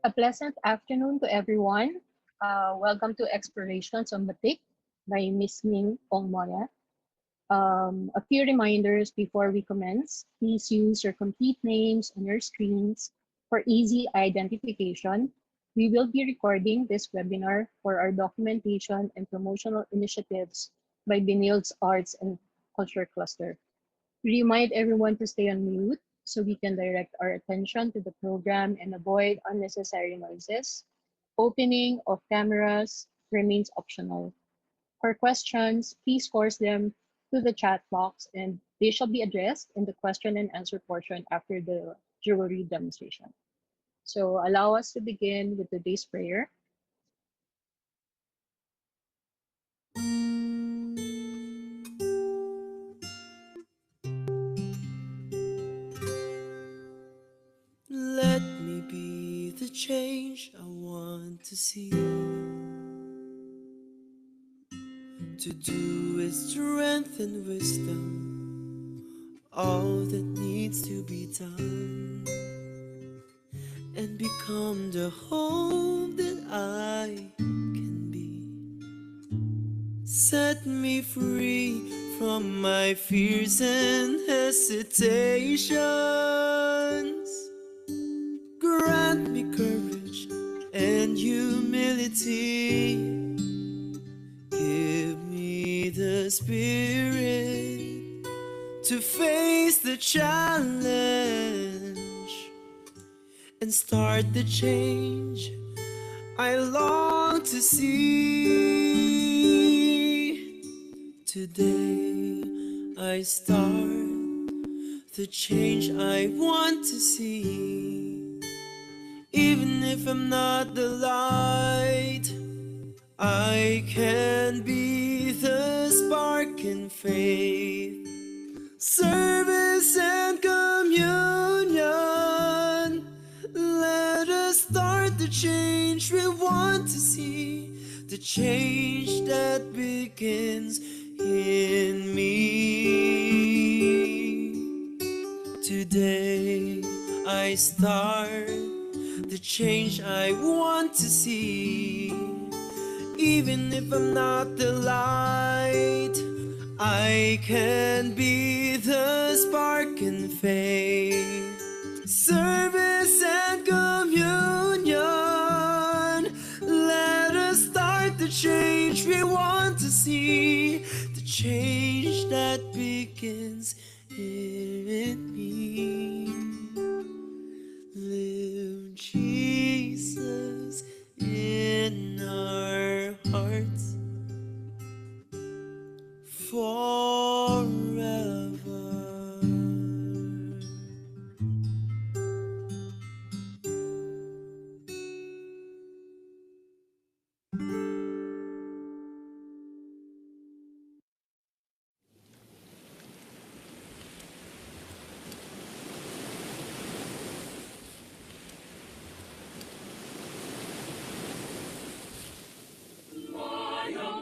A pleasant afternoon to everyone. Welcome to Explorations on Batik by Miss Ming Moya. A few reminders before we commence. Please use your complete names on your screens for easy identification. We will be recording this webinar for our documentation and promotional initiatives by Benilde's Arts and Culture Cluster. We remind everyone to stay on mute so we can direct our attention to the program and avoid unnecessary noises. Opening of cameras remains optional. For questions, please force them to the chat box and they shall be addressed in the question and answer portion after the jewelry demonstration. So allow us to begin with today's prayer. Let me be the change I want to see. To do with strength and wisdom all that needs to be done, and become the hope that I can be. Set me free from my fears and hesitations. Grant me courage and humility. Give me the spirit to face the challenge and start the change I long to see. Today I start the change I want to see. Even if I'm not the light, I can be the spark in faith, service and communion. Let us start the change we want to see, the change that begins in me. Today I start the change I want to see. Even if I'm not the light, I can be the spark in faith, service and communion. Let us start the change we want to see, the change that begins in me. Live Jesus in our hearts forever.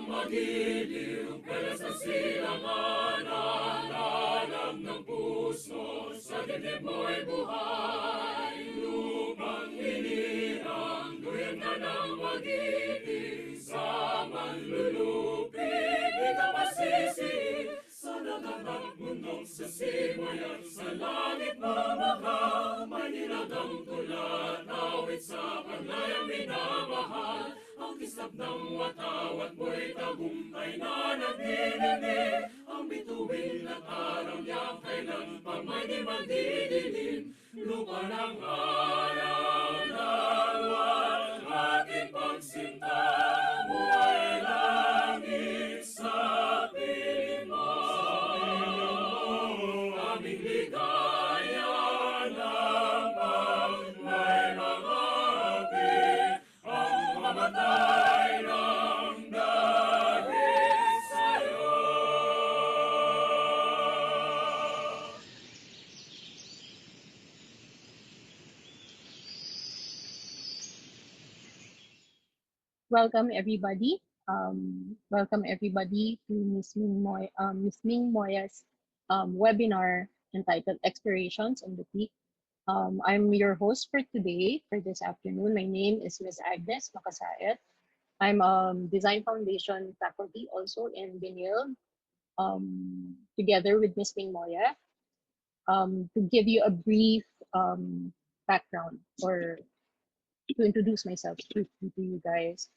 Magiliw, pelas na silangan, alam ng puso, sa dibdib mo'y buhay. Lupang hinirang, duyan ka ng magiliw, sa manlulupig, di ka masisi. Sa dagat at bundok, sa simayan, sa langit mamahaw, may nilagang tulad, awit sa panlayang minamahal. Ang kislap ng watawat mo'y tagumpay na nagdidinig. Ang bituin at araw niya kailan pa may di magdidilim. Lupa ng araw ng buwan, ating pagsinta, buhay langit sa piling mo. Aming ligaya ng may mga api, ang mamatay ng dahil sa'yo. Welcome everybody. Welcome everybody to Miss Ming Moya's webinar entitled Explorations on Batik. I'm your host for today, for this afternoon. My name is Miss Agnes Makasayat. I'm Design Foundation faculty also in Benilde, together with Miss Ming Moya, to give you a brief background or to introduce myself to you guys.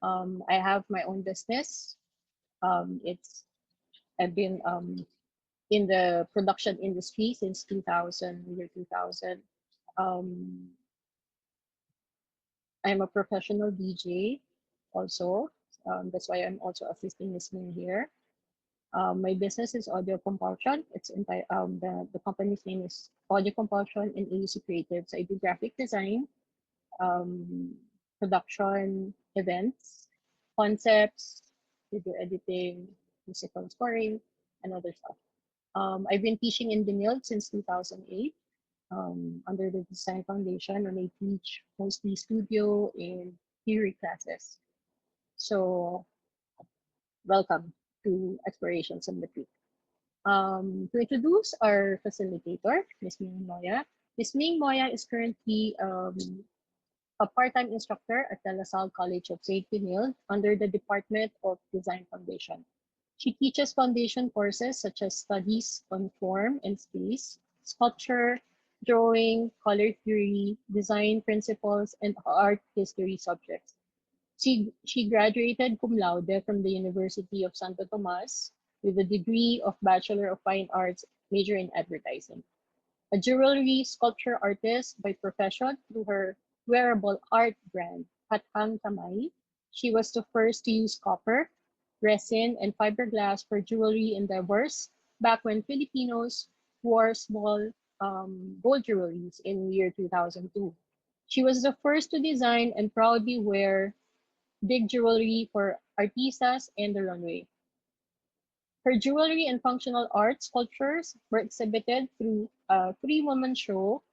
I have my own business. It's I've been in the production industry since 2000, year 2000. Um, I'm a professional DJ also. That's why I'm also assisting Miss Ming here. My business is Audio Compulsion. The company's name is Audio Compulsion and AUC Creatives. I do graphic design, um, production, events, concepts, video editing, musical scoring, and other stuff. I've been teaching in Benilde since 2008 under the Design Foundation, and I teach mostly studio and theory classes. So welcome to Explorations on the Creek. To introduce our facilitator, Ms. Ming Moya. Ms. Ming Moya is currently a part-time instructor at the LaSalle College of St. Benilde under the Department of Design Foundation. She teaches foundation courses such as studies on form and space, sculpture, drawing, color theory, design principles, and art history subjects. She graduated cum laude from the University of Santo Tomas with a degree of Bachelor of Fine Arts, major in advertising. A jewelry sculpture artist by profession through her wearable art brand, Hathang Kamay, she was the first to use copper, resin, and fiberglass for jewelry endeavors back when Filipinos wore small gold jewelries in year 2002. She was the first to design and proudly wear big jewelry for artistas and the runway. Her jewelry and functional art sculptures were exhibited through a three-woman show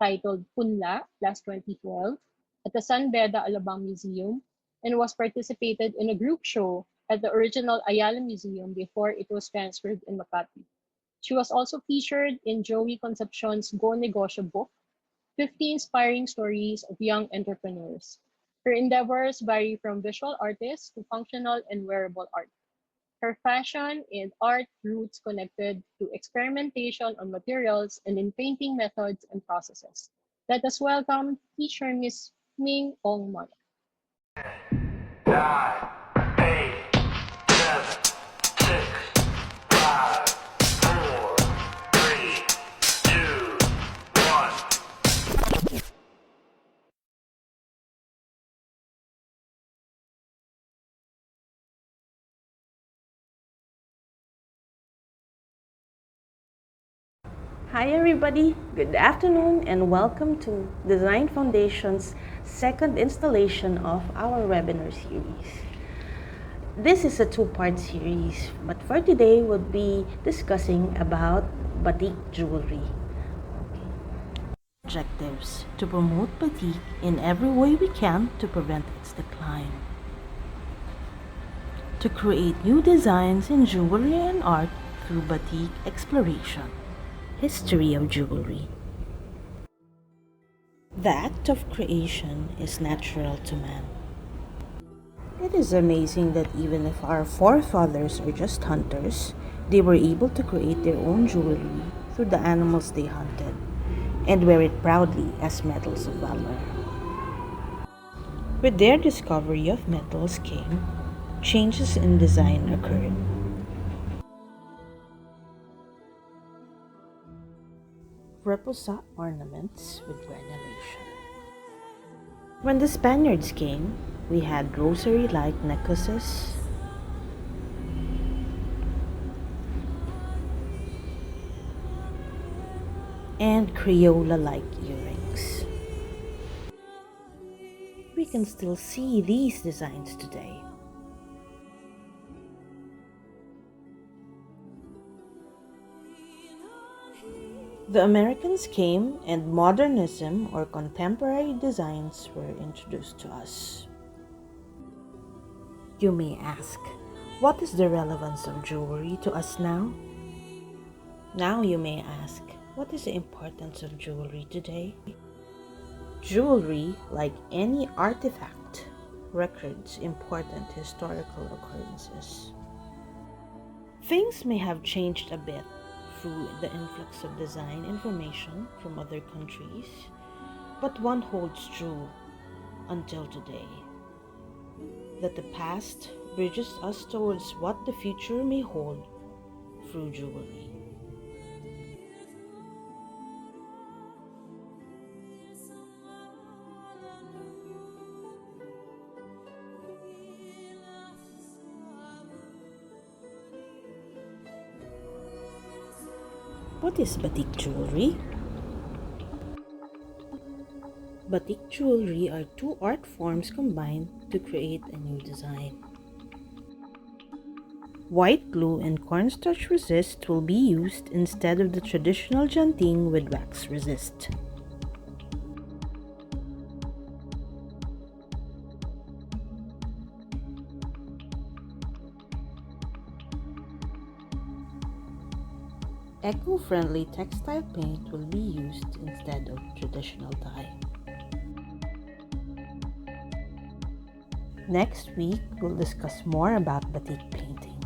titled Punla, last 2012, at the San Beda Alabang Museum, and was participated in a group show at the original Ayala Museum before it was transferred in Makati. She was also featured in Joey Concepcion's Go Negosyo book, 50 Inspiring Stories of Young Entrepreneurs. Her endeavors vary from visual artists to functional and wearable art. Her fashion and art roots connected to experimentation on materials and in painting methods and processes. Let us welcome teacher Miss Ming Ong Mon. 9, 8, 7, 6, 5, 4, 3, 2, 1. Hi everybody, good afternoon and welcome to Design Foundation's second installation of our webinar series. This is a two-part series, but for today we'll be discussing about batik jewelry. Objectives: to promote batik in every way we can to prevent its decline. To create new designs in jewelry and art through batik exploration. History of jewelry. The act of creation is natural to man. It is amazing that even if our forefathers are just hunters, they were able to create their own jewelry through the animals they hunted and wear it proudly as medals of valor. With their discovery of metals came, changes in design occurred. Reposat ornaments with granulation. When the Spaniards came, we had rosary-like necklaces, and Crayola-like earrings. We can still see these designs today. The Americans came and modernism or contemporary designs were introduced to us. You may ask, what is the relevance of jewelry to us now? Now you may ask, What is the importance of jewelry today? Jewelry, like any artifact, records important historical occurrences. Things may have changed a bit through the influx of design information from other countries, but one holds true until today, that the past bridges us towards what the future may hold through jewelry. What is batik jewelry? Batik jewelry are two art forms combined to create a new design. White glue and cornstarch resist will be used instead of the traditional janting with wax resist. Eco-friendly textile paint will be used instead of traditional dye. Next week, we'll discuss more about batik painting.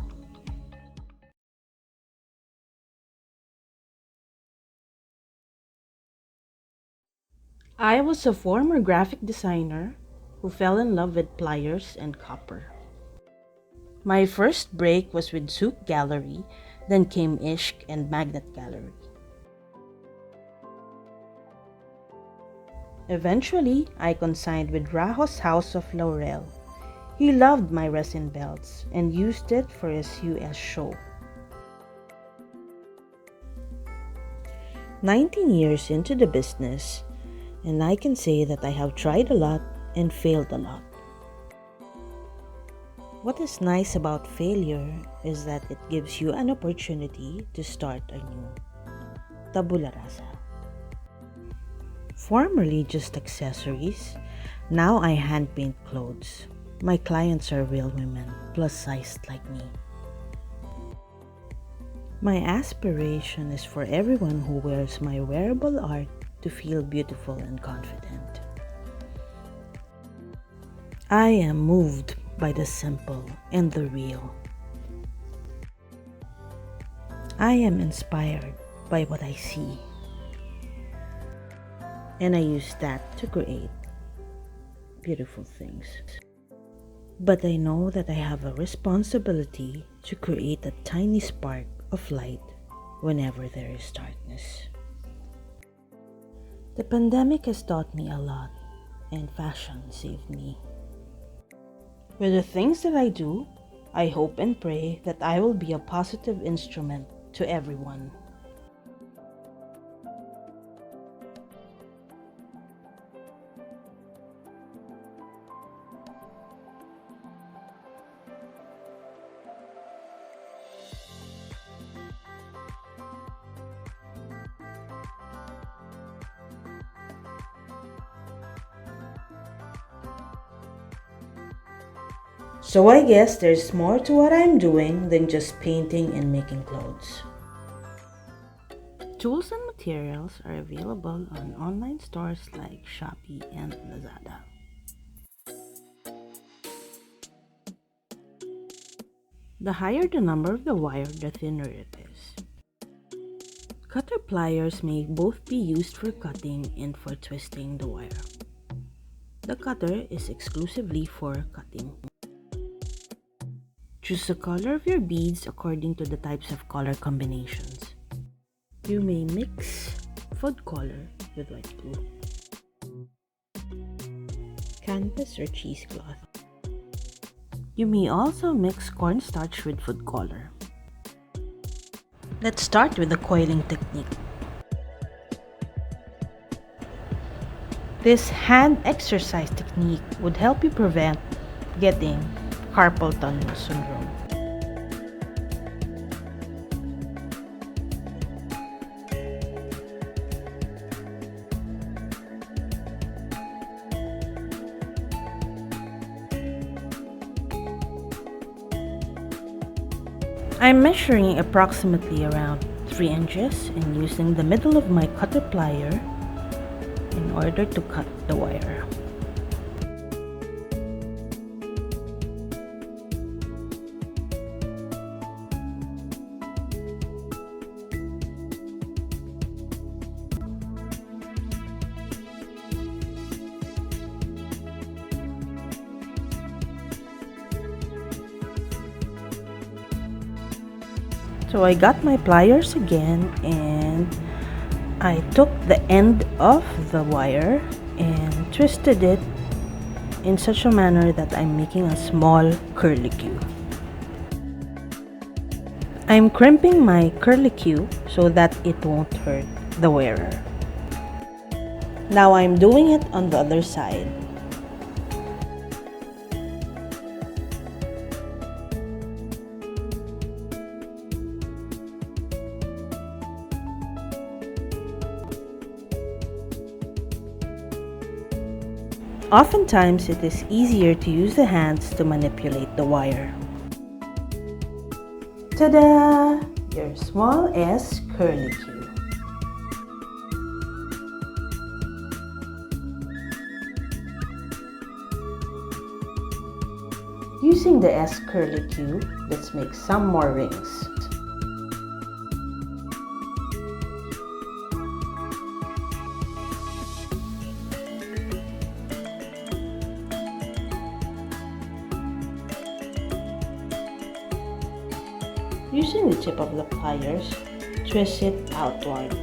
I was a former graphic designer who fell in love with pliers and copper. My first break was with Souk Gallery, then came Ishq and Magnet Gallery. Eventually, I consigned with Rajos House of Laurel. He loved my resin belts and used it for his US show. 19 years into the business, and I can say that I have tried a lot and failed a lot. What is nice about failure is that it gives you an opportunity to start anew. Tabula rasa. Formerly just accessories, now I hand paint clothes. My clients are real women, plus sized like me. My aspiration is for everyone who wears my wearable art to feel beautiful and confident. I am moved by the simple and the real. I am inspired by what I see, and I use that to create beautiful things. But I know that I have a responsibility to create a tiny spark of light whenever there is darkness. The pandemic has taught me a lot, and fashion saved me. With the things that I do, I hope and pray that I will be a positive instrument to everyone. So I guess there's more to what I'm doing than just painting and making clothes. Tools and materials are available on online stores like Shopee and Lazada. The higher the number of the wire, the thinner it is. Cutter pliers may both be used for cutting and for twisting the wire. The cutter is exclusively for cutting. Choose the color of your beads according to the types of color combinations. You may mix food color with white glue, canvas or cheesecloth. You may also mix cornstarch with food color. Let's start with the coiling technique. This hand exercise technique would help you prevent getting carpal tunnel syndrome. I'm measuring approximately around 3 inches and using the middle of my cutter plier in order to cut the wire. So I got my pliers again and I took the end of the wire and twisted it in such a manner that I'm making a small curlicue. I'm crimping my curlicue so that it won't hurt the wearer. Now I'm doing it on the other side. Oftentimes, it is easier to use the hands to manipulate the wire. Ta-da! Your small S curlicue. Using the S curlicue, let's make some more rings. Using the tip of the pliers, twist it outward.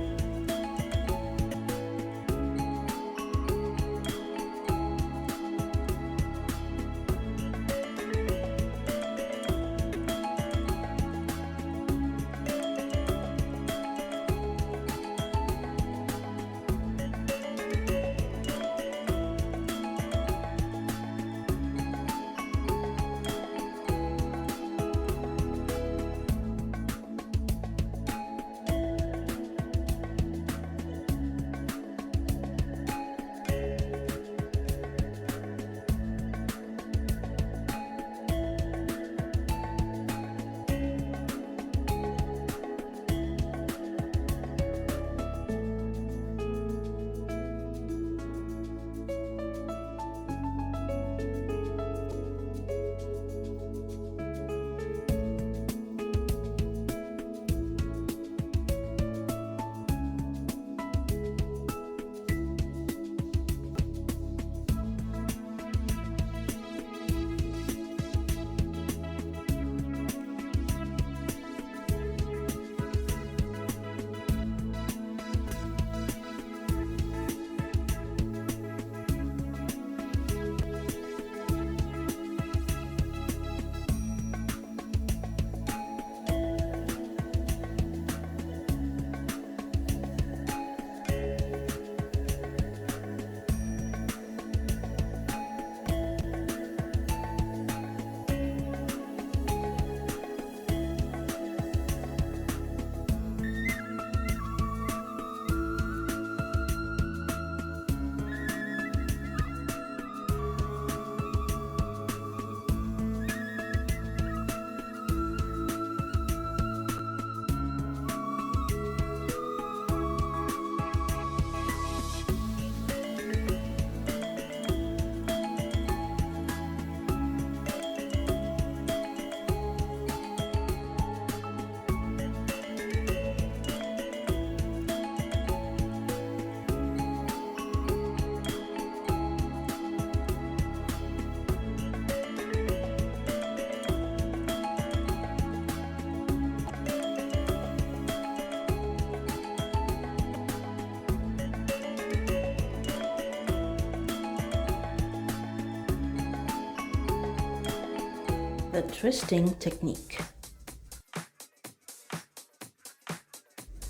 The twisting technique.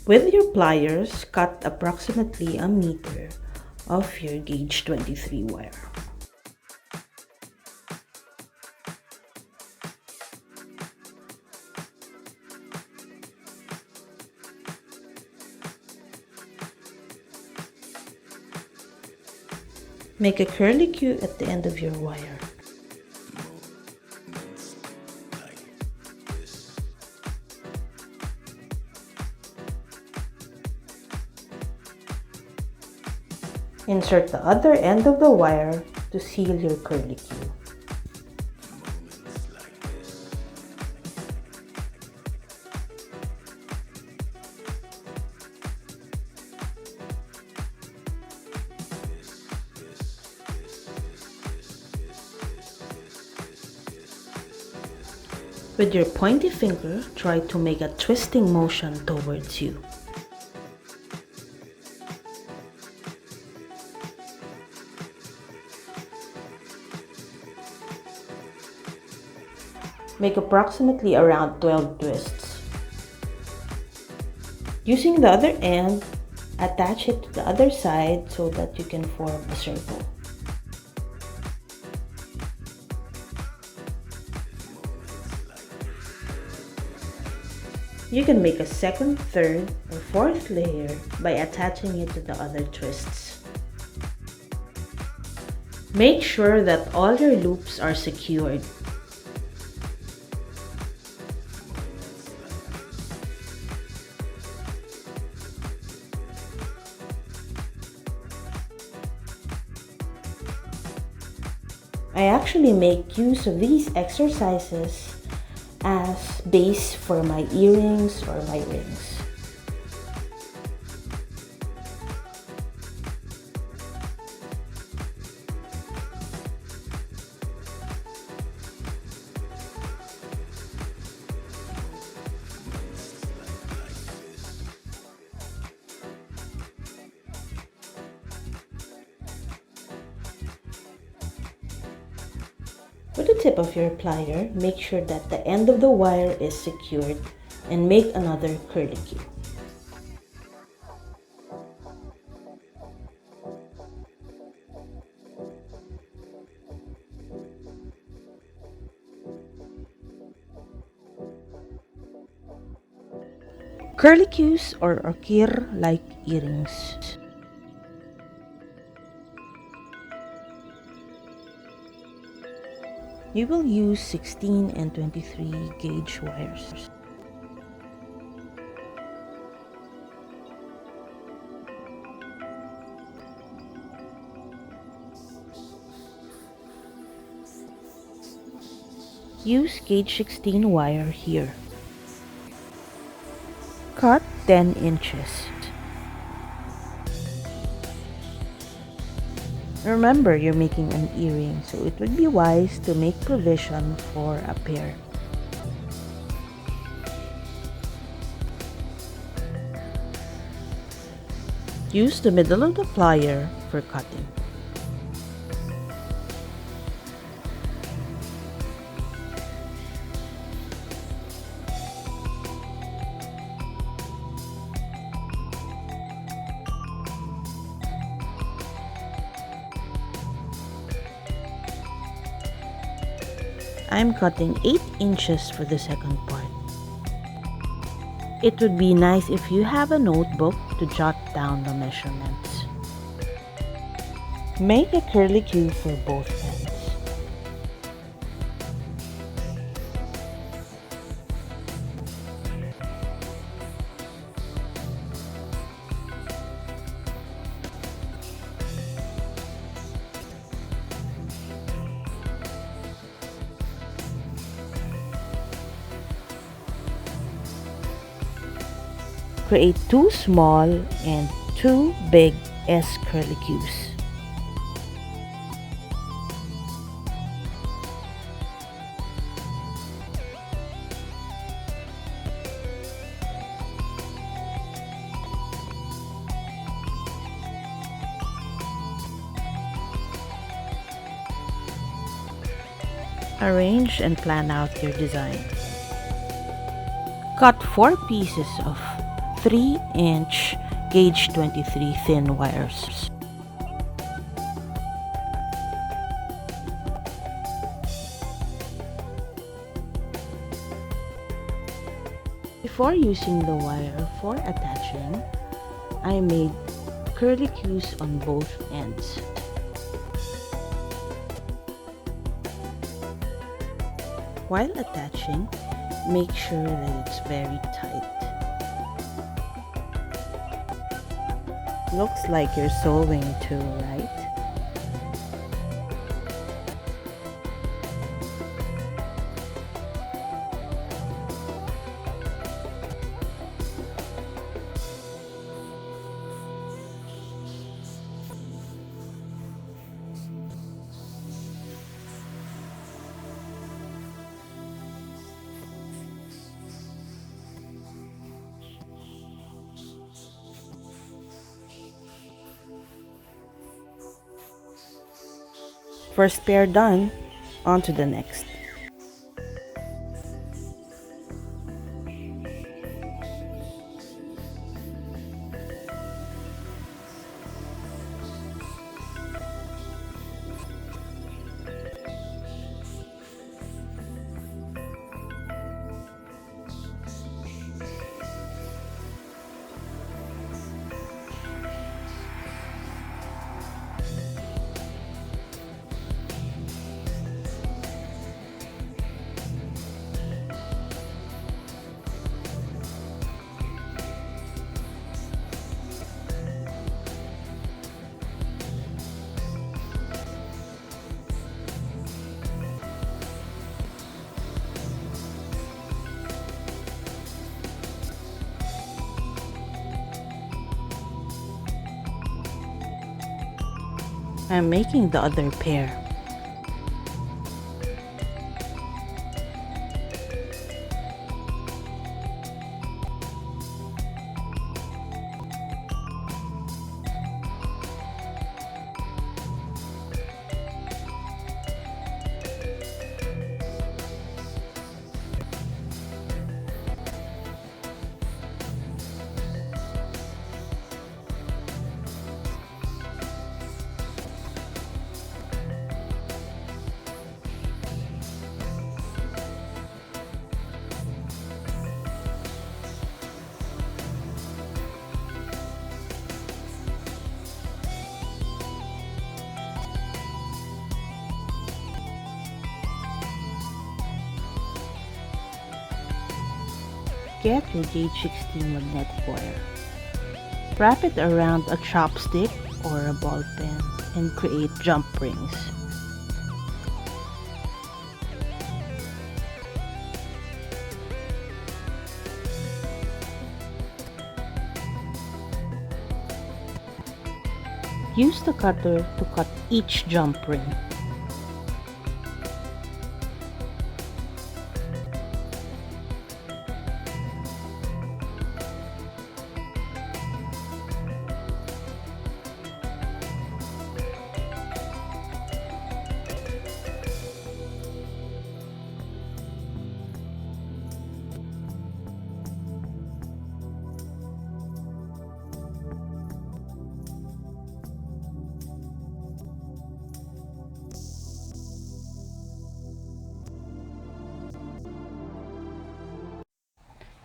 With your pliers, cut approximately a meter of your gauge 23 wire. Make a curlicue at the end of your wire. Insert the other end of the wire to seal your curlicue. With your pointy finger, try to make a twisting motion towards you. Make approximately around 12 twists. Using the other end, attach it to the other side so that you can form a circle. You can make a second, third, or fourth layer by attaching it to the other twists. Make sure that all your loops are secured. I actually make use of these exercises as base for my earrings or my rings. With the tip of your plier, make sure that the end of the wire is secured and make another curlicue. Curlicues or okir-like earrings. You will use 16 and 23 gauge wires. Use gauge 16 wire here. Cut 10 inches. Remember, you're making an earring, so it would be wise to make provision for a pair. Use the middle of the plier for cutting. I'm cutting 8 inches for the second part. It would be nice if you have a notebook to jot down the measurements. Make a curlicue for both ends. Create 2 small and 2 big S curlicues. Arrange and plan out your design. Cut 4 pieces of 3-inch gauge 23 thin wires. Before using the wire for attaching, I made curlicues on both ends. While attaching, make sure that it's very tight. looks like you're sewing too, right? First pair done, on to the next. I'm making the other pair. Get your gauge 16 magnetic wire. Wrap it around a chopstick or a ball pen and create jump rings. Use the cutter to cut each jump ring.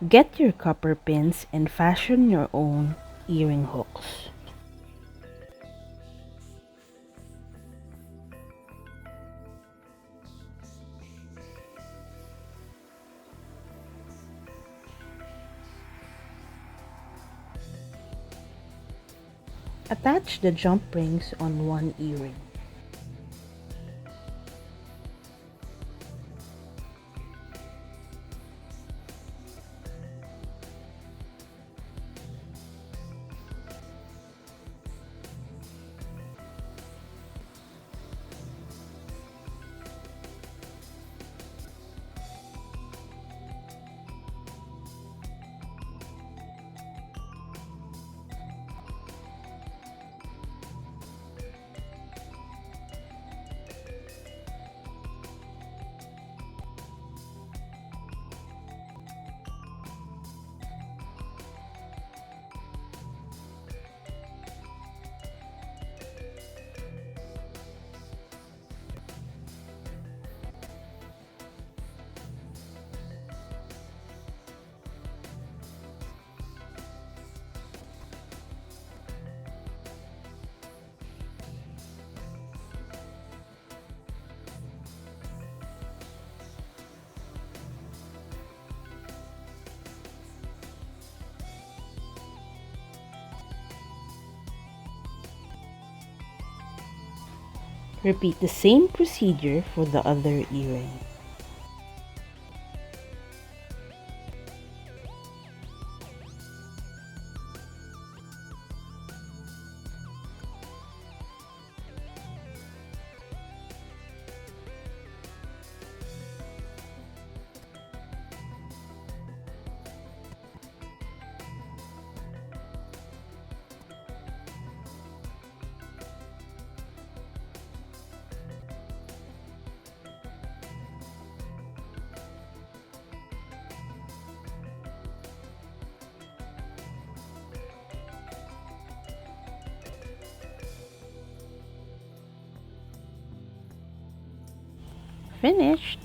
Get your copper pins and fashion your own earring hooks. Attach the jump rings on one earring. Repeat the same procedure for the other earring. Finished!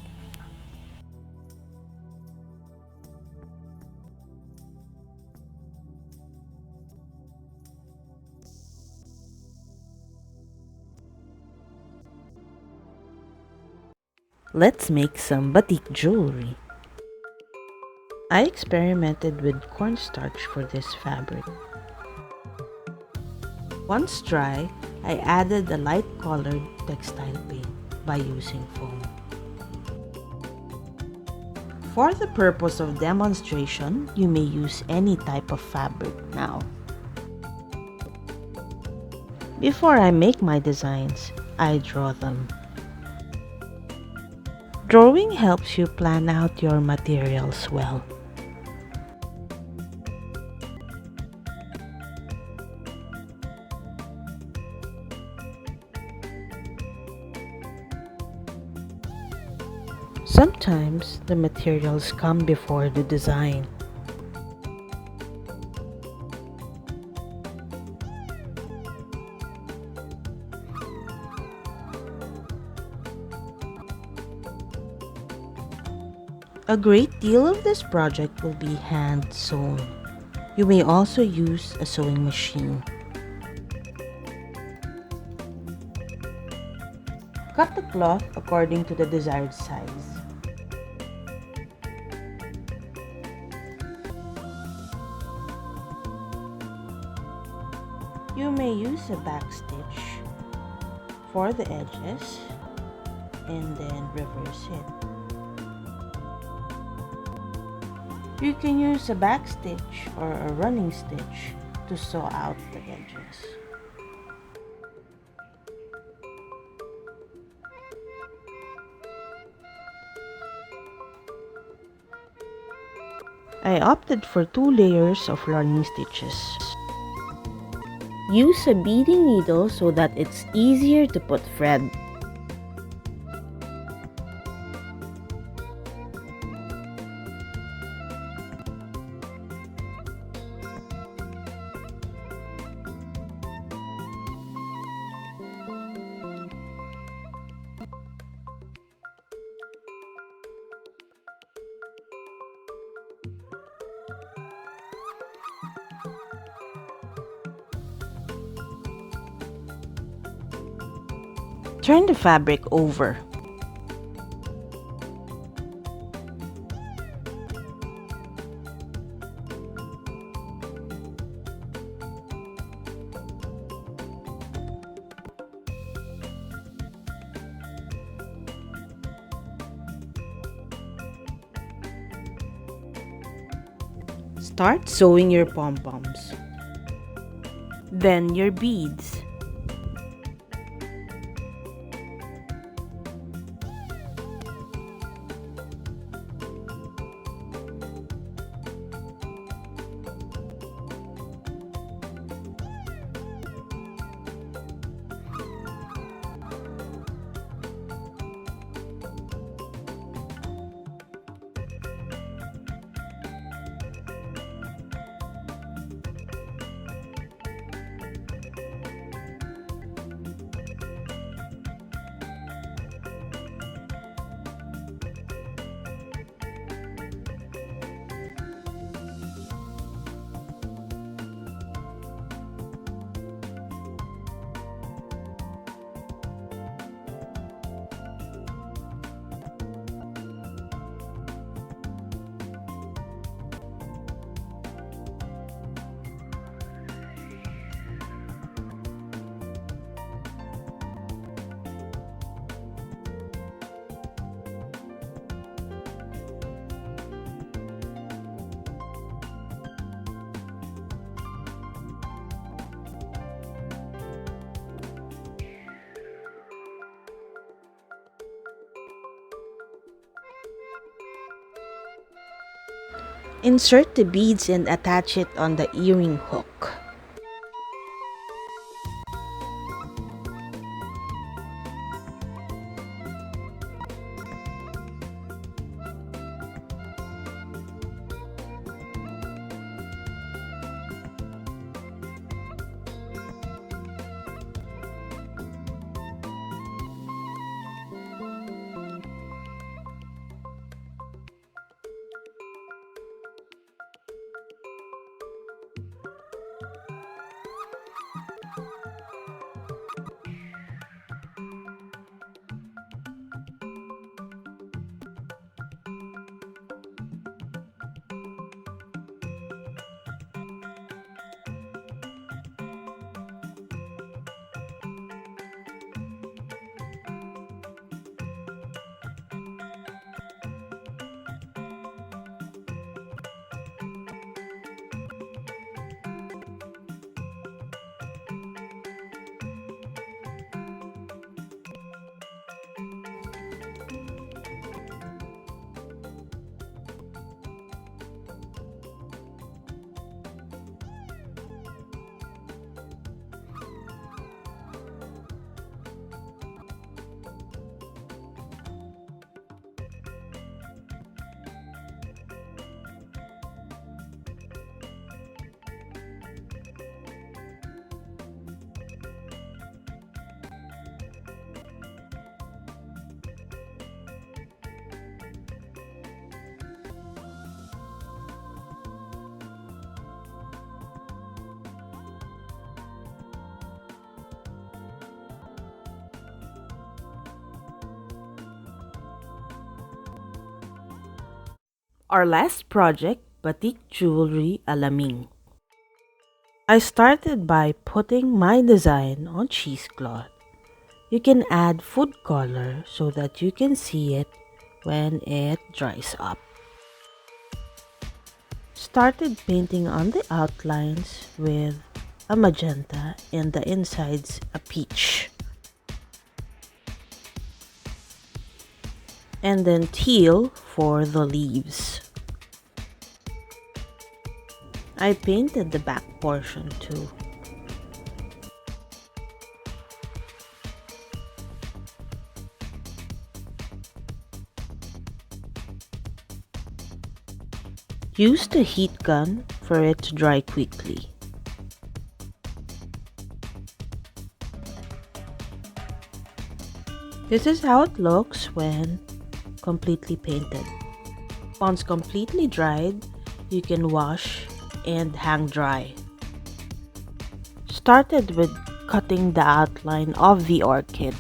Let's make some batik jewelry. I experimented with cornstarch for this fabric. Once dry, I added a light-colored textile paint by using foam. For the purpose of demonstration, you may use any type of fabric now. Before I make my designs, I draw them. Drawing helps you plan out your materials well. Sometimes the materials come before the design. A great deal of this project will be hand sewn. You may also use a sewing machine. Cut the cloth according to the desired size. You may use a back stitch for the edges and then reverse it. You can use a back stitch or a running stitch to sew out the edges. I opted for 2 layers of running stitches. Use a beading needle so that it's easier to put thread. Turn the fabric over. Start sewing your pom-poms. Then your beads. Insert the beads and attach it on the earring hook. Our last project, batik jewelry a la Ming. I started by putting my design on cheesecloth. You can add food color so that you can see it when it dries up. Started painting on the outlines with a magenta and the insides a peach. And then teal for the leaves. I painted the back portion too. Use the heat gun for it to dry quickly. This is how it looks when completely painted. Once completely dried, you can wash and hang dry. Started with cutting the outline of the orchid.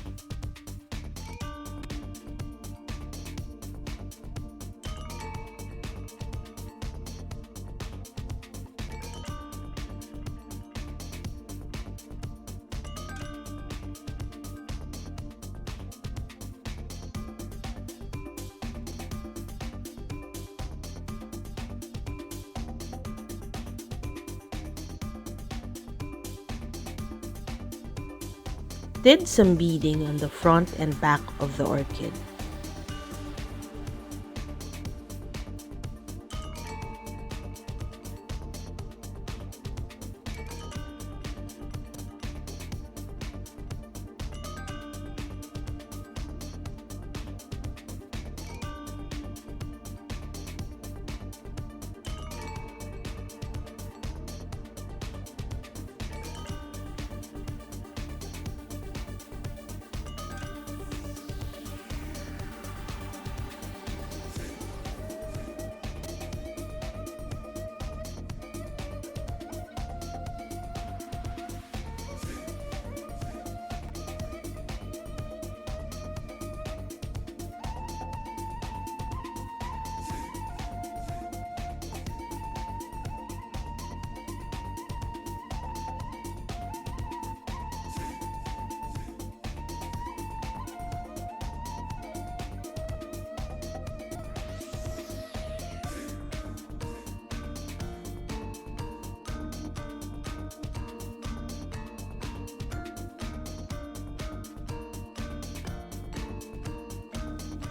Did some beading on the front and back of the orchid.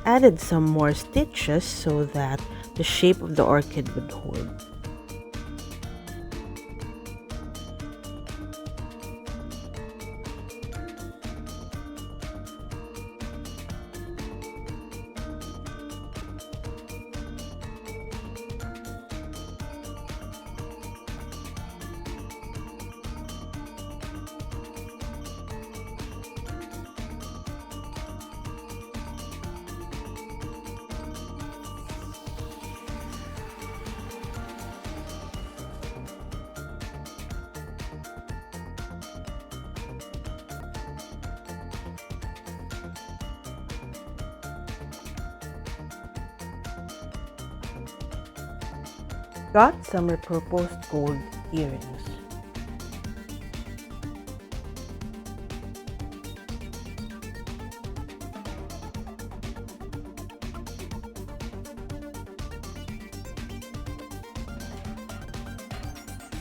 Added some more stitches so that the shape of the orchid would hold. Got some repurposed gold earrings.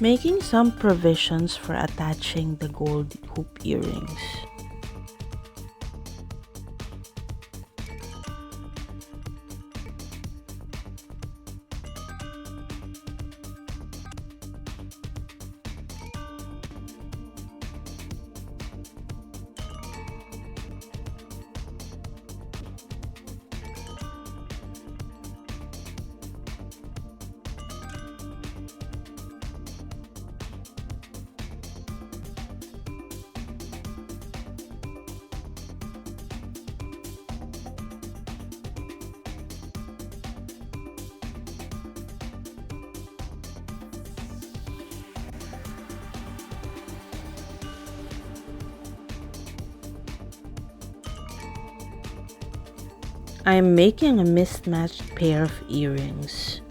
Making some provisions for attaching the gold hoop earrings. I am making a mismatched pair of earrings.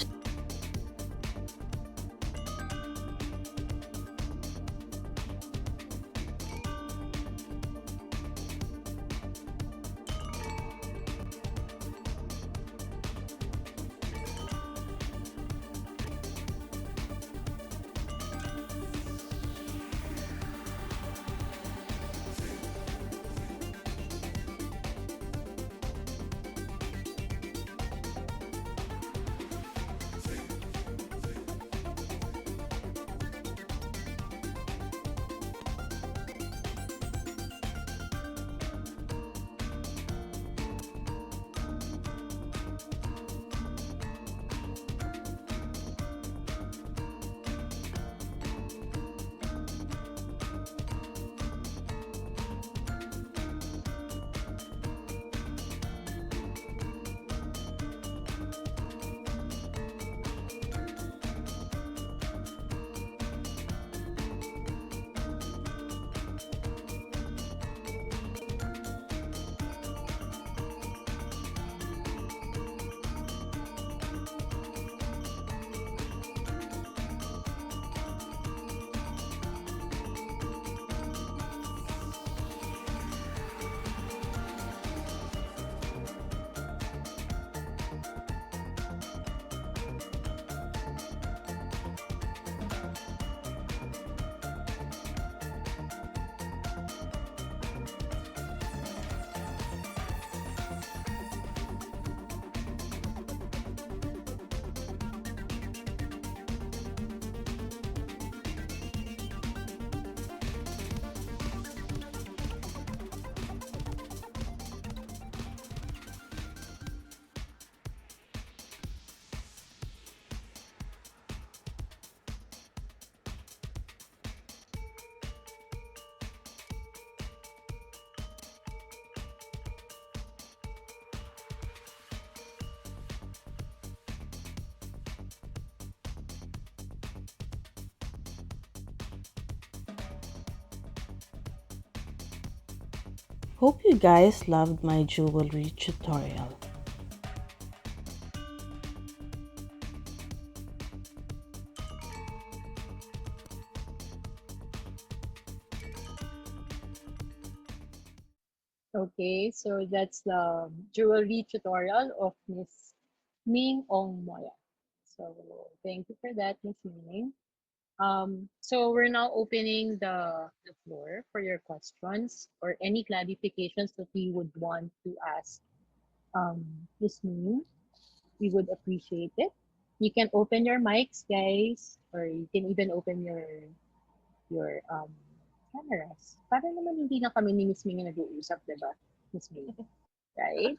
Hope you guys loved my jewelry tutorial. Okay, so that's the jewelry tutorial of Miss Ming Ong Moya. So thank you for that, Miss Ming. So we're now opening the floor for your questions or any clarifications that you would want to ask Miss Ming. we would appreciate it. You can open your mics, guys, or you can even open your cameras. Para naman hindi na kami ni Miss Ming nag-uusap, di ba? Miss Ming, right?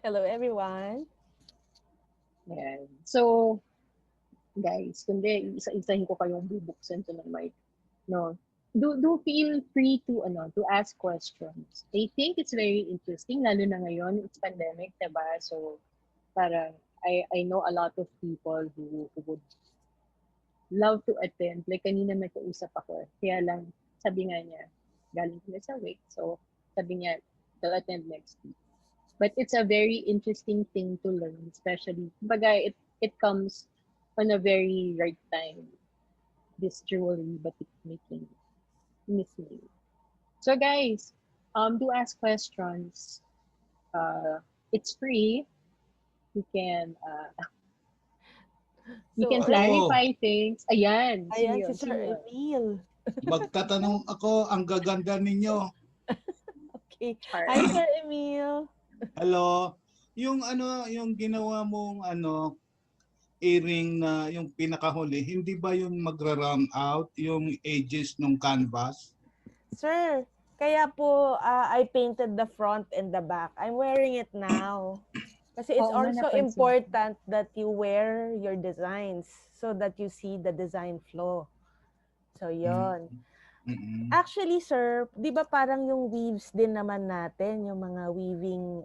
Hello, everyone. Yan. So, guys, kundi isa-isahin ko kayong bubuksan to ng mic. No. Do feel free to ask questions. I think it's very interesting, lalo na ngayon, it's pandemic, diba? So, parang, I know a lot of people who would love to attend. Like, kanina may kausap ako. Kaya lang, sabi nga niya, galing sila sa week. So, sabi niya, they'll attend next week. But it's a very interesting thing to learn, especially, kumbaga, it comes on a very right time, this jewelry batik making missing. So guys, do ask questions. It's free. You can you So, can clarify things. Ayan, ayan sino si yun? Sir Sino yun? Emil. Magtatanong ako, ang gaganda ninyo. Okay. Alright. Hi, Sir Emil. Hello. Yung yung ginawa mong earring na yung pinakahuli, hindi ba yung magra-run out yung edges ng canvas? Sir, kaya po I painted the front and the back. I'm wearing it now. Kasi it's Oo nga, also napansin. important that you wear your designs so that you see the design flow. So, yon. Mm-mm. Actually, sir, di ba parang yung weaves din naman natin, yung mga weaving,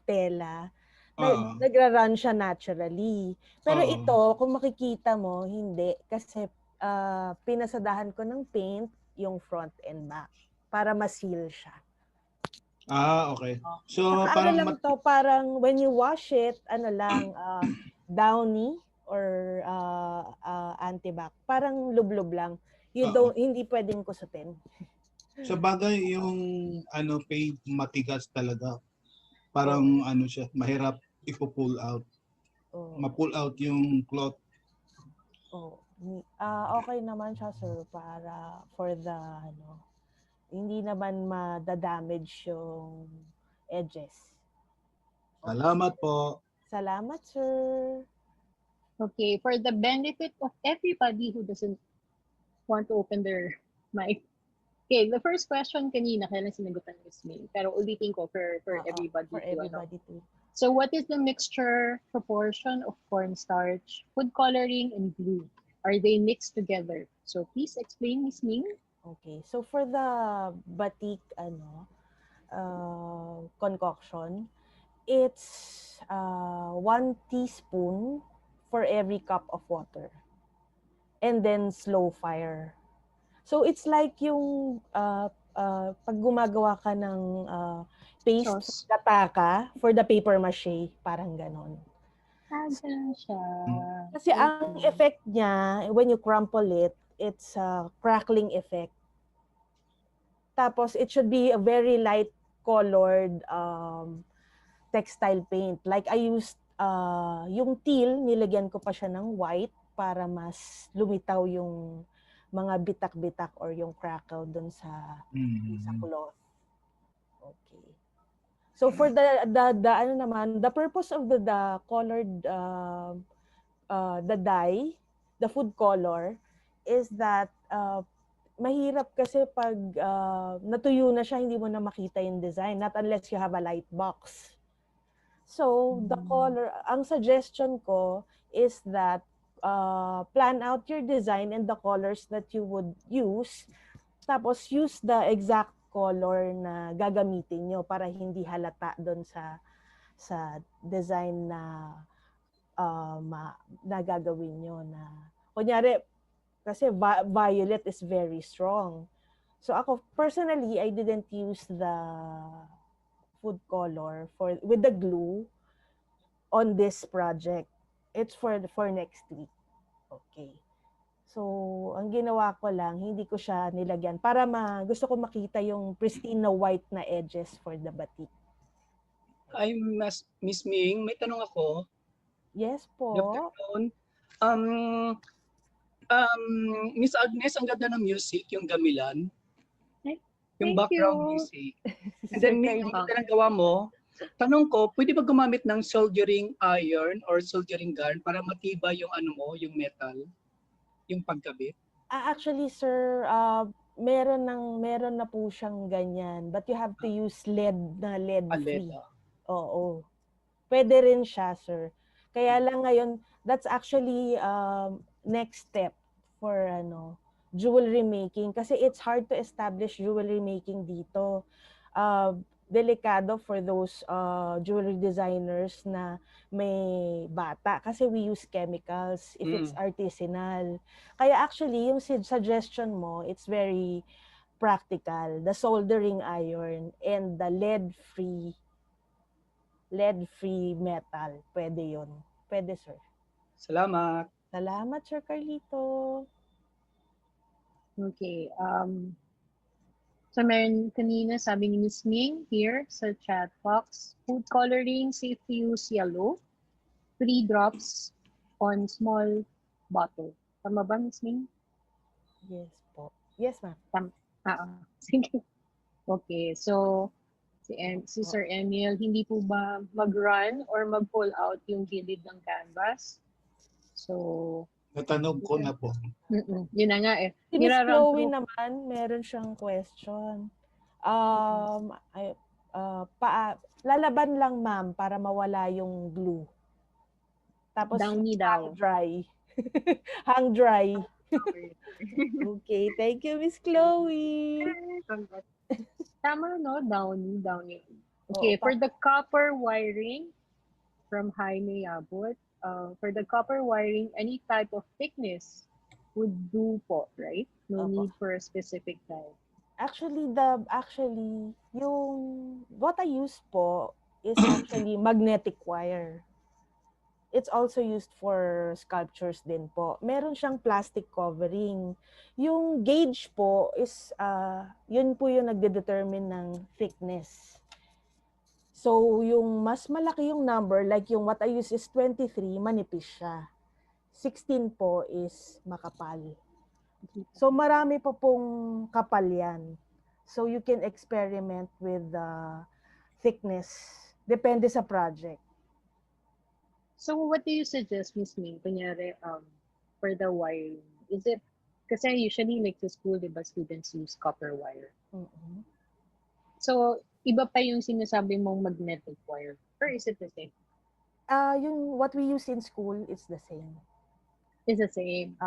tela, Oo. nagra-run siya naturally. Pero Oo. ito, kung makikita mo, hindi. Kasi pinasadahan ko ng paint yung front and back para ma-seal siya. Okay. So, Saka parang lang to, parang when you wash it, downy or anti-back. Parang lublob lang. You Oo. hindi pwedeng kusutin. sa bagay yung paint matigas talaga. Parang siya, mahirap ipo-pull out. Ma-pull out yung cloth. Okay naman siya, sir, para for the hindi naman ma-damage yung edges. Salamat po. Salamat, sir. Okay, for the benefit of everybody who doesn't want to open their mic. Okay, the first question kanina, kailan sinagutan ni Miss Ming. Pero ulitin ko for everybody. For everybody too. So what is the mixture proportion of cornstarch, food coloring, and glue? Are they mixed together? So please explain, Miss Ming. Okay, so for the batik concoction, it's 1 teaspoon for every cup of water. And then slow fire. So it's like yung pag gumagawa ka ng paste kataka for the paper mache, parang ganon. Ganun siya. Kasi ang effect niya, when you crumple it, it's a crackling effect. Tapos it should be a very light colored textile paint. Like I used yung teal, nilagyan ko pa siya ng white para mas lumitaw yung mga bitak-bitak or yung crackle dun sa cloth. Okay. So for the purpose of the colored the dye, the food color is that mahirap kasi pag natuyo na siya, hindi mo na makita yung design, not unless you have a light box. So the color, ang suggestion ko is that plan out your design and the colors that you would use, tapos use the exact color na gagamitin nyo para hindi halata doon sa design na na gagawin nyo. Na kunyari, kasi violet is very strong. So ako, personally, I didn't use the food color with the glue on this project. It's for next week. Okay. So, ang ginawa ko lang, hindi ko siya nilagyan para gusto ko makita yung pristine na white na edges for the batik. I'm Miss Ming, may tanong ako. Yes po. Good afternoon. Miss Agnes, ang ganda ng music, yung gamelan. Yung Thank background you. music. And then, Ming, ang ganda ng gawa mo. Tanong ko, pwede ba gumamit ng soldering iron or soldering gun para matibay yung ano mo, yung metal, yung pagkabit? Actually, sir, meron na po siyang ganyan. But you have to use lead Palet. free. Oo. Pwede rin siya, sir. Kaya lang ngayon, that's actually next step for jewelry making kasi it's hard to establish jewelry making dito. Delikado for those jewelry designers na may bata kasi we use chemicals if it's artisanal. Kaya actually, yung suggestion mo, it's very practical. The soldering iron and the lead-free metal. Pwede yun. Pwede, sir. Salamat. Salamat, Sir Carlito. Okay. So meron kanina sabi ni Miss Ming here sa chat box, food coloring, safe to use yellow, 3 drops on small bottle. Tama ba, Miss Ming? Yes po. Yes, ma'am. Sige. Okay, so si Sir Emil, hindi po ba mag-run or mag-pull out yung gilid ng canvas? So, Natanong ko na po. Yun na nga eh. Si Miss Nirarun Chloe through. naman, meron siyang question. Lalaban lang, ma'am, para mawala yung glue. Tapos Downy daw. hang dry. Hang dry. Okay, thank you, Miss Chloe. Tama, no? Downy. Okay, for the copper wiring from Jaime Yabot, for the copper wiring, any type of thickness would do po, right? No need for a specific type. Actually, yung what I use po is actually magnetic wire. It's also used for sculptures din po. Meron siyang plastic covering. Yung gauge po is, yun po yung nagde-determine ng thickness. So, yung mas malaki yung number, like yung what I use is 23, manipis siya. 16 po is makapal. So, marami po pong kapal yan. So, you can experiment with the thickness. Depende sa project. So, what do you suggest, Miss Ming, kunyari, for the wiring? Is it, kasi usually like sa school, di ba, students use copper wire. So, iba pa yung sinasabi mong magnetic wire? Or is it the same? Yung what we use in school, it's the same. It's the same.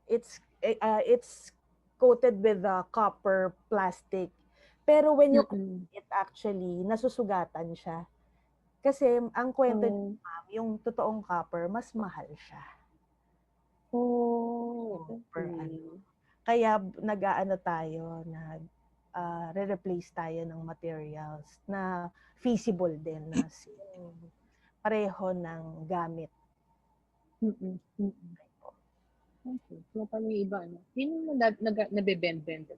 It's coated with copper plastic. Pero when you it actually, nasusugatan siya. Kasi ang kwento niya, ma'am, yung totoong copper, mas mahal siya. Okay. Kaya tayo, re-replace tayo ng materials na feasible din na pareho ng gamit. Okay. So, paano yung iba? Yun yung nabibend-bend.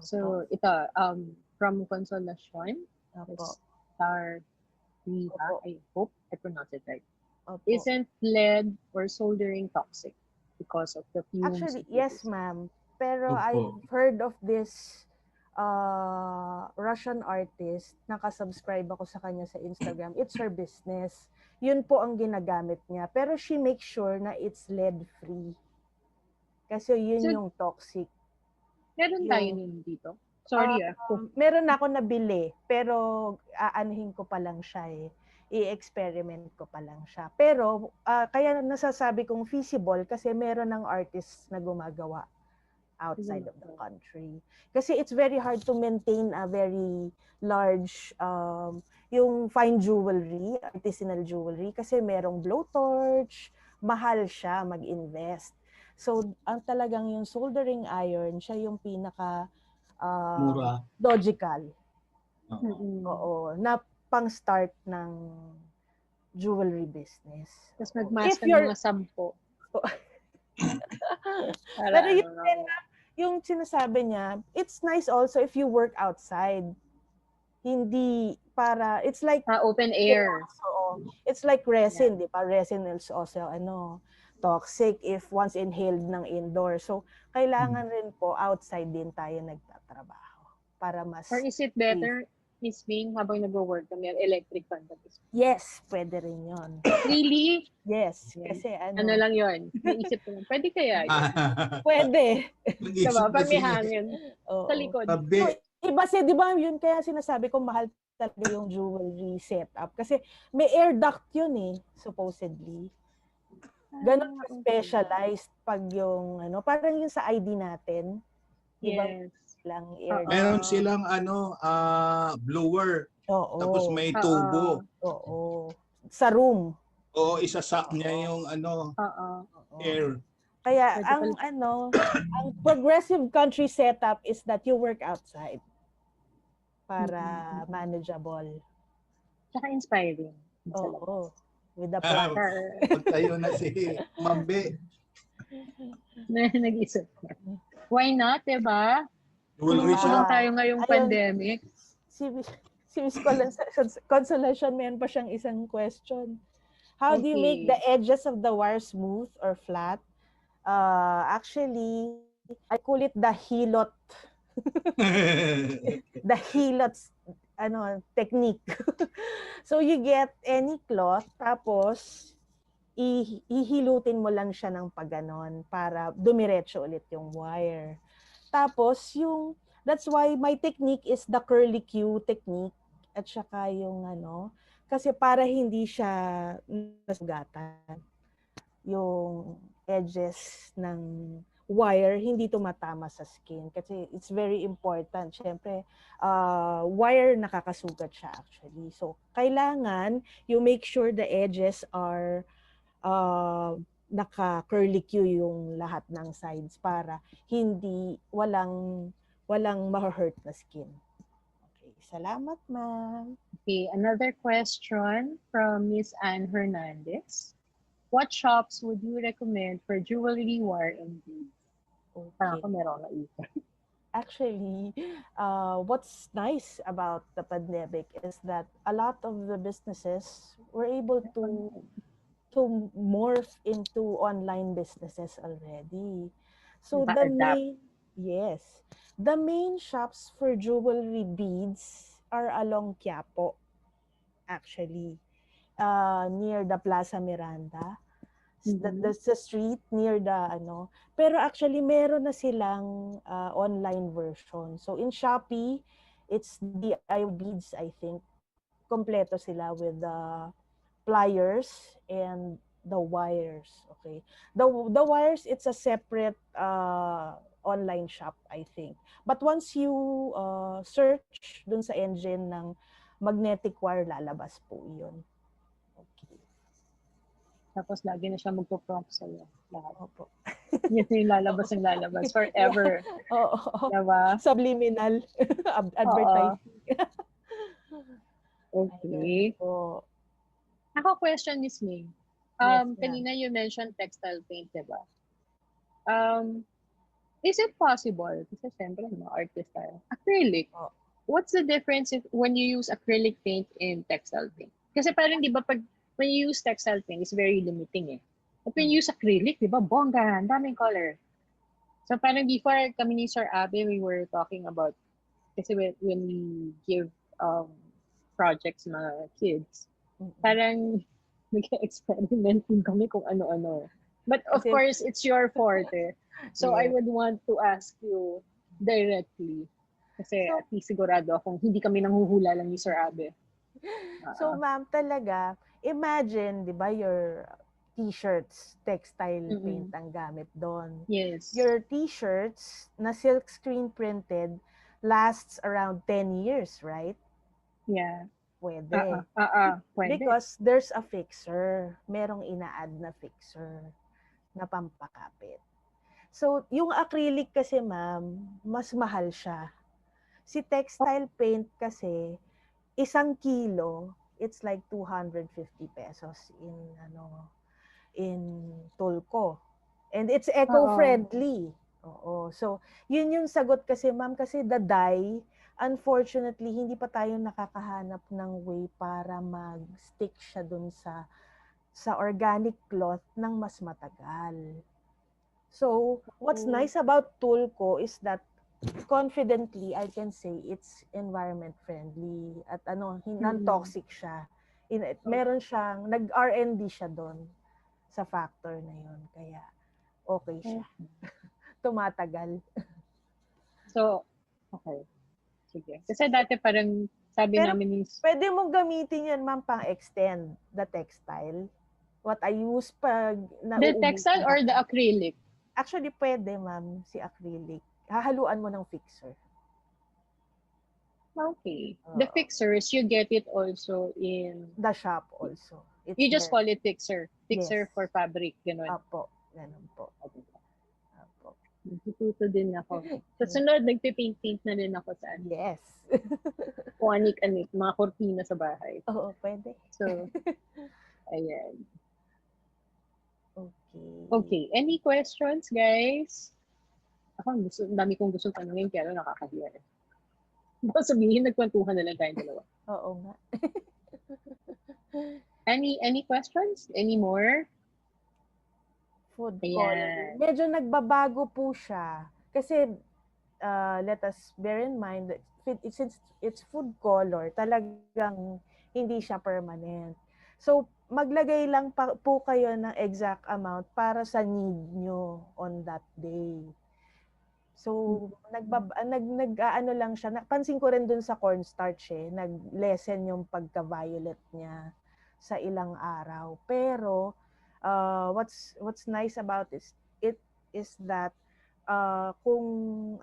So, ito, from Consolacion, Star Riha, I hope I pronounced it right. Isn't lead or soldering toxic because of the fumes? Actually, yes, ma'am. Pero I've heard of this Russian artist, nakasubscribe ako sa kanya sa Instagram. It's her business. Yun po ang ginagamit niya. Pero she makes sure na it's lead-free. Kasi yun yung toxic. Meron tayo nun dito? Sorry meron ako nabili, pero aanuhin ko pa lang siya eh. I-experiment ko pa lang siya. Pero kaya nasasabi kong feasible kasi meron ng artists na gumagawa outside of the country. Kasi it's very hard to maintain a very large yung fine jewelry, artisanal jewelry, kasi merong blowtorch, mahal siya mag-invest. So, ang talagang yung soldering iron, siya yung pinaka logical. Oo, na pang-start ng jewelry business. Tapos magmas ka ng mga 10. Pero yung sinasabi niya, it's nice also if you work outside. Hindi para, it's like open air. It's like resin, di ba? Resin is also toxic if once inhaled ng indoor. So, kailangan rin po outside din tayo nagtatrabaho para mas... Or is it better Miss Ming, habang nag-work kami, electric fan ba? Yes, pwede rin yon. Really? Yes, Yan. kasi Ano lang yon? Naisip ko lang. Pwede kaya yun? pwede. Nag-isip Diba? Pag may kasi, hangin sa Oo. likod. tabi. So, iba kasi, di ba, yun kaya sinasabi ko mahal talaga yung jewelry setup. Kasi may air duct yun eh, supposedly. Ganon Ah, ka okay. specialized pag yung, parang yung sa ID natin, di ba, Yes. lang air Oo. duct. Meron silang blower, tapos Oo, may tubo. Oo. oo. Sa room. O isasak niya Oo. yung Oo. Oo. air. Kaya Pwede ang pala. ang progressive country setup is that you work outside para Mm-mm. manageable. Tsaka inspiring. Sa labas. Oo. With the plants. Pagtayo na si Mambe, Nag-isip ko. Why not, diba? jewelry Kulong-kulong shop. Wow. tayo ngayong Ayun, pandemic. si Miss Consolation, meron pa siyang isang question. How do you make Okay. the edges of the wire smooth or flat? Actually, I call it the hilot. The hilot technique. So you get any cloth, tapos ihilutin mo lang siya ng pagganon para dumiretso ulit yung wire. Tapos that's why my technique is the curly Q technique at saka yung kasi para hindi siya nasugatan yung edges ng wire hindi tumatama sa skin kasi it's very important. Syempre, wire nakakasugat siya actually. So, kailangan you make sure the edges are naka-curly Q yung lahat ng sides para walang ma-hurt na skin. Okay, salamat ma'am. Okay, another question from Miss Anne Hernandez. What shops would you recommend for jewelry, wire, and beads? Parang Okay. ako meron na ito. Actually, what's nice about the pandemic is that a lot of the businesses were able to morph into online businesses already. So Naka-adapt. the main shops for jewelry beads are along Quiapo, actually, near the Plaza Miranda. That's the street near the pero actually meron na silang online version. So in Shopee, it's DIY beads, I think. Kompleto sila with the pliers and the wires. Okay. The wires, it's a separate online shop, I think. But once you search dun sa engine ng magnetic wire, lalabas po yun. Okay. Tapos lagi na siya magpo-prompt sa'yo. Lahat. Opo. Yun yung lalabas ng lalabas forever. Oo. Diba? Subliminal advertising. Okay. Po. Ako question, Miss Ming. Yes, ma'am. Kanina you mentioned textile paint, diba? Is it possible? Kasi syempre, mga artist tayo. Acrylic. Oh. What's the difference when you use acrylic paint and textile paint? Kasi parang, di ba, when you use textile paint, it's very limiting eh. But when you use acrylic, di ba, bongga, ang daming color. So parang before kami ni Sir Abe, we were talking about, kasi when we give projects mga kids, parang nag-experiment din kami kung ano-ano. But of Kasi, course, it's your forte. So I yes. would want to ask you directly. Kasi at least sigurado akong hindi kami nanghuhula lang ni Sir Abe. So, ma'am, talaga, imagine, di ba, your t-shirts, textile paint ang gamit doon. Yes. Your t-shirts na silk screen printed lasts around 10 years, right? Yeah. Pwede. Pwede. Because there's a fixer. Merong ina-add na fixer na pampakapit. So, yung acrylic kasi, ma'am, mas mahal siya. Si textile paint kasi, 1 kilo, it's like 250 pesos in Tulco. And it's eco-friendly. Oo. So, yun yung sagot kasi, ma'am, kasi the dye, unfortunately, hindi pa tayo nakakahanap ng way para mag-stick siya dun sa organic cloth ng mas matagal. So, what's nice about Tulco is that confidently I can say it's environment friendly at non-toxic siya. Meron siyang nag-R&D siya doon sa factor na yun. Kaya okay siya. Tumatagal. So, okay. Sige. Kasi dati parang sabi Pero namin is, pwede mong gamitin yan, ma'am, pang-extend the textile. What I use pag the nauubusan textile or the ako. acrylic? Actually, pwede, ma'am, si acrylic. Hahaluan mo ng fixer. Okay. The fixers, you get it also in, The shop also. It's you just there. call it fixer. Fixer Yes. for fabric, gano'n. Apo. Ganun po. Apo. Natututo din ako. Sa sunod, nagpipaint-paint na din ako sa Yes. kung anik-anik, mga kortina sa bahay. Oo, pwede. So, ayan. Okay. Okay. Any questions, guys? Ako, ang dami kong gustong tanungin, kaya nakakahiya. Baka sabihin, nagkwentuhan na lang tayong dalawa. Oo nga. Any questions? Any more? Food Ayan. coloring. Medyo nagbabago po siya. Kasi let us bear in mind that since it's food color, talagang hindi siya permanent. So, maglagay lang po kayo ng exact amount para sa need nyo on that day. So, ano lang siya. Napansin ko rin dun sa cornstarch nag-lessen yung pagka-violet niya sa ilang araw. Pero, what's nice about it is that kung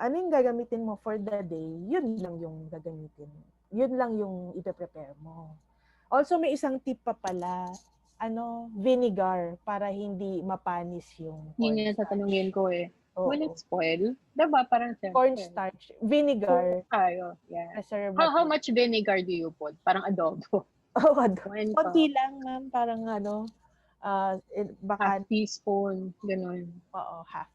ano yung gagamitin mo for the day, yun lang yung gagamitin. Yun lang yung ipe-prepare mo. Also, may isang tip pa pala, vinegar para hindi mapanis yung Yun yung cornstarch. tatanungin ko eh. Oo. Will it spoil? Diba? Parang Cornstarch, vinegar, tayo. Yeah. preservative. How much vinegar do you put? Parang adobo. Konti lang, ma'am. Parang baka half teaspoon. Ganun. Oo, half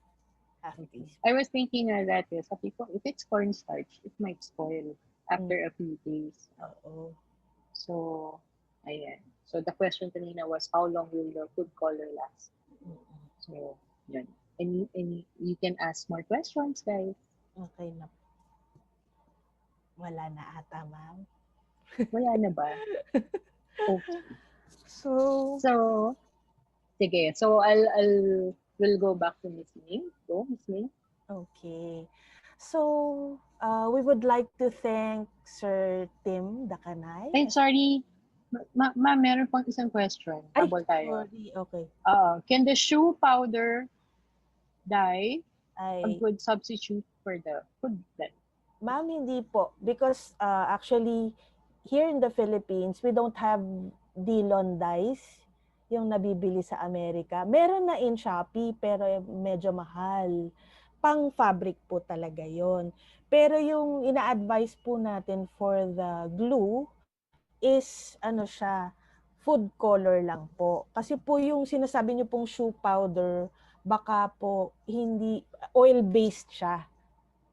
teaspoon. I was thinking that sabi ko, if it's cornstarch, it might spoil after a few days. Oo. So, ayan. So, the question kanina was, how long will the food color last? So, yun. Any, you can ask more questions, guys. Okay na. Wala na ata, ma'am. Wala na ba? Okay. So, sige. So, we'll go back to Miss Ming. Go, Miss Ming. okay. So, we would like to thank Sir Tim Dakanay. Ay, sorry. Ma'am, meron pang isang question. Habol tayo. Sorry. Okay. Can the shoe powder dye a Ay, good substitute for the food blend? ma'am, hindi po. Because actually, here in the Philippines, we don't have Dillon dyes, yung nabibili sa Amerika. Meron na in Shopee, pero medyo mahal. Pang fabric po talaga yon. Pero yung ina-advise po natin for the glue is siya, food color lang po. Kasi po yung sinasabi niyo pong shoe powder, baka po hindi oil-based siya.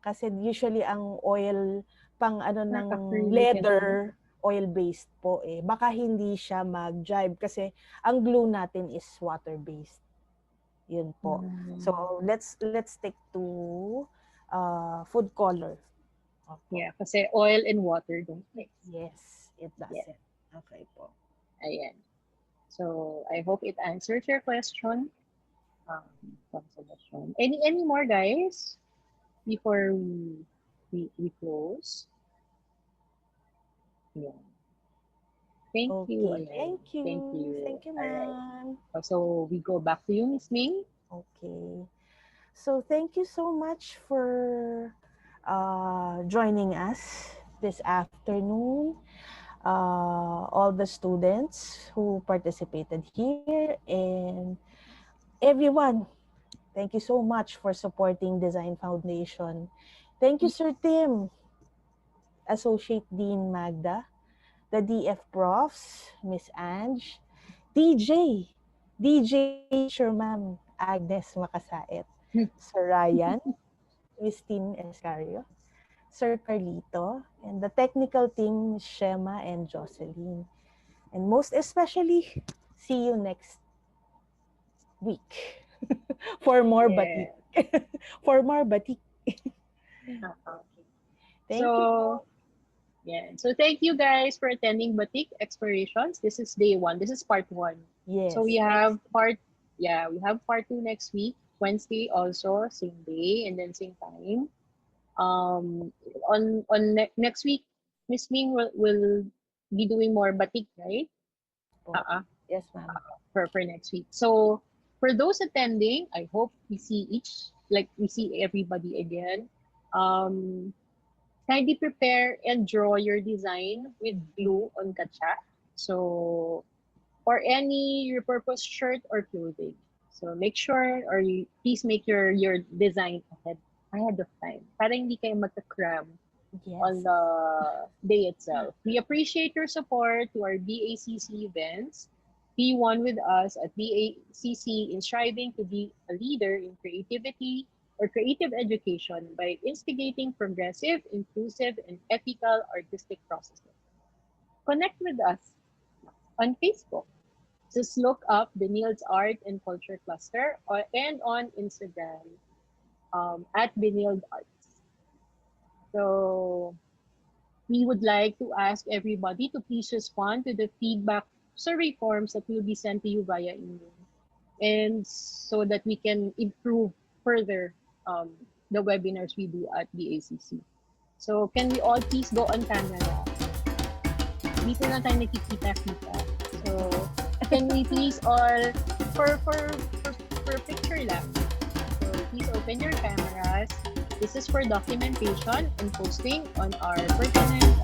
Kasi usually ang oil pang ng leather, oil-based po Baka hindi siya mag-jive kasi ang glue natin is water-based. Yun po. So let's stick to food color. Okay. Yeah, kasi oil and water don't mix. Yes, it doesn't. Yeah. Okay po. Ayan. So I hope it answers your question. Any more, guys? Before we close. Yeah. Thank you. Thank you. Thank you. Thank you, ma'am. Right. So we go back to you, Miss Ming. Okay. So thank you so much for joining us this afternoon. All the students who participated here and everyone, thank you so much for supporting Design Foundation. Thank you, Sir Tim, Associate Dean Magda, the DF Profs, Miss Ange, DJ teacher ma'am Agnes Makasait, Sir Ryan, Christine Escario, Sir Carlito, and the technical team, Ms. Shema and Jocelyn. And most especially, see you next week for more batik. For more batik. Okay. Thank you So, po. yeah. So thank you guys for attending Batik Explorations. This is day one. This is part one. So Yes. we have part, yeah, we have part two next week, Wednesday also, same day and then same time. Next week, Miss Ming will be doing more batik, right? Yes po. Uh-uh, Yes, ma'am. for next week. So for those attending, I hope we see everybody again. Um, Kindly prepare and draw your design with glue on katsa. So or any repurposed shirt or clothing. So make sure or please make your design ahead of time para hindi kayo magka-cram on Yes. the day itself. We appreciate your support to our BACC events. Be one with us at BACC in striving to be a leader in creativity or creative education by instigating progressive, inclusive, and ethical artistic processes. Connect with us on Facebook. Just look up Benilde's Art and Culture Cluster and on Instagram at Benilde Arts. So we would like to ask everybody to please respond to the feedback survey forms that will be sent to you via email. And so that we can improve further the webinars we do at the ACC. So can we all please go on camera? Dito na tayo nakikita-kita. So can we please all, for picture lang. So please open your cameras. This is for documentation and posting on our pertinent